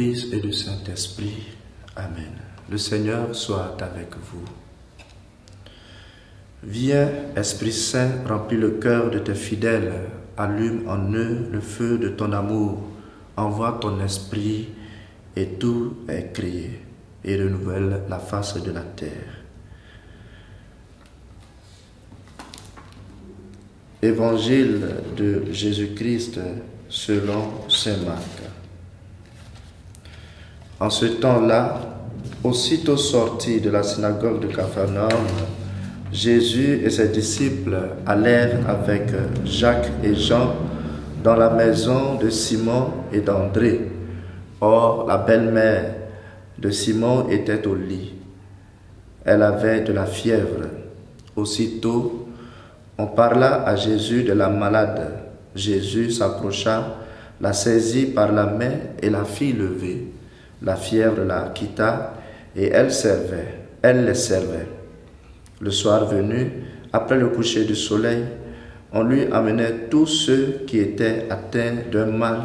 Fils et du Saint-Esprit. Amen. Le Seigneur soit avec vous. Viens, Esprit Saint, remplis le cœur de tes fidèles, allume en eux le feu de ton amour, envoie ton esprit et tout est créé, et renouvelle la face de la terre. Évangile de Jésus-Christ selon saint Marc. En ce temps-là, aussitôt sortis de la synagogue de Capharnaüm, Jésus et ses disciples allèrent avec Jacques et Jean dans la maison de Simon et d'André. Or, la belle-mère de Simon était au lit. Elle avait de la fièvre. Aussitôt, on parla à Jésus de la malade. Jésus s'approcha, la saisit par la main et la fit lever. La fièvre la quitta et elle les servait. Le soir venu, après le coucher du soleil, on lui amenait tous ceux qui étaient atteints d'un mal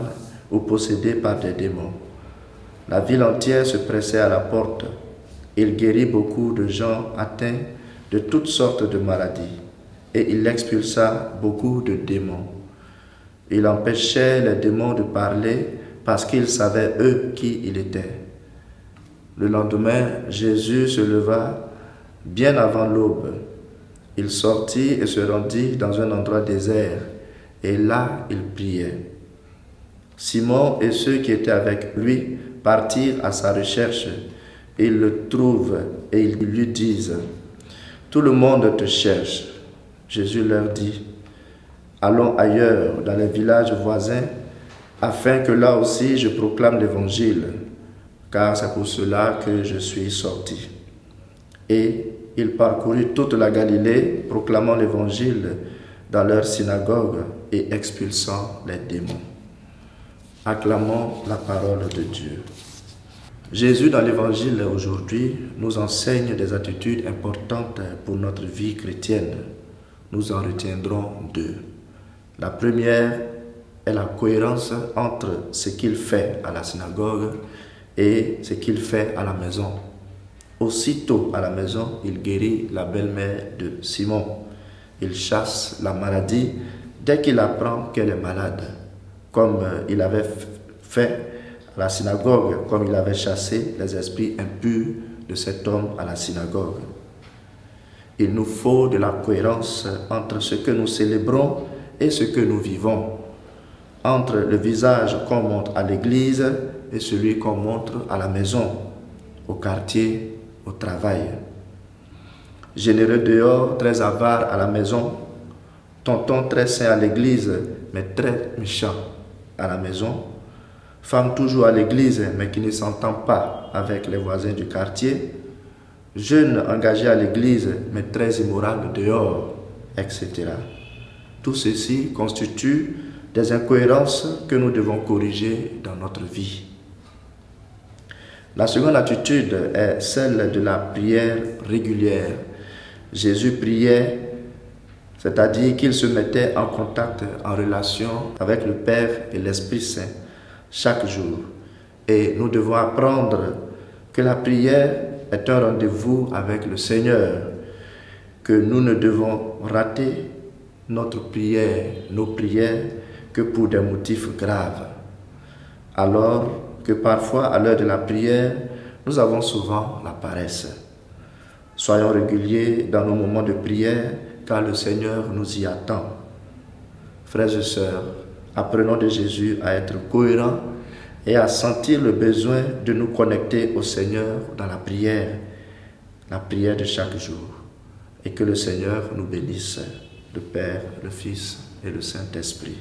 ou possédés par des démons. La ville entière se pressait à la porte. Il guérit beaucoup de gens atteints de toutes sortes de maladies et il expulsa beaucoup de démons. Il empêchait les démons de parler parce qu'ils savaient eux qui il était. Le lendemain, Jésus se leva bien avant l'aube. Il sortit et se rendit dans un endroit désert, et là il priait. Simon et ceux qui étaient avec lui partirent à sa recherche. Ils le trouvent et ils lui disent: « Tout le monde te cherche. » Jésus leur dit: « Allons ailleurs, dans les villages voisins, afin que là aussi je proclame l'évangile, car c'est pour cela que je suis sorti. » Et il parcourut toute la Galilée, proclamant l'évangile dans leurs synagogues et expulsant les démons. Acclamons la parole de Dieu. Jésus, dans l'évangile aujourd'hui, nous enseigne des attitudes importantes pour notre vie chrétienne. Nous en retiendrons deux. La première est la cohérence entre ce qu'il fait à la synagogue et ce qu'il fait à la maison. Aussitôt à la maison, il guérit la belle-mère de Simon. Il chasse la maladie dès qu'il apprend qu'elle est malade, comme il avait fait à la synagogue, comme il avait chassé les esprits impurs de cet homme à la synagogue. Il nous faut de la cohérence entre ce que nous célébrons et ce que nous vivons, entre le visage qu'on montre à l'église et celui qu'on montre à la maison, au quartier, au travail. Généreux dehors, très avare à la maison, tonton très saint à l'église, mais très méchant à la maison, femme toujours à l'église, mais qui ne s'entend pas avec les voisins du quartier, jeune engagé à l'église, mais très immoral dehors, etc. Tout ceci constitue des incohérences que nous devons corriger dans notre vie. La seconde attitude est celle de la prière régulière. Jésus priait, c'est-à-dire qu'il se mettait en contact, en relation avec le Père et l'Esprit Saint chaque jour. Et nous devons apprendre que la prière est un rendez-vous avec le Seigneur, que nous ne devons rater nos prières, que pour des motifs graves. Alors que parfois, à l'heure de la prière, nous avons souvent la paresse. Soyons réguliers dans nos moments de prière, car le Seigneur nous y attend. Frères et sœurs, apprenons de Jésus à être cohérents et à sentir le besoin de nous connecter au Seigneur dans la prière de chaque jour. Et que le Seigneur nous bénisse, le Père, le Fils et le Saint-Esprit.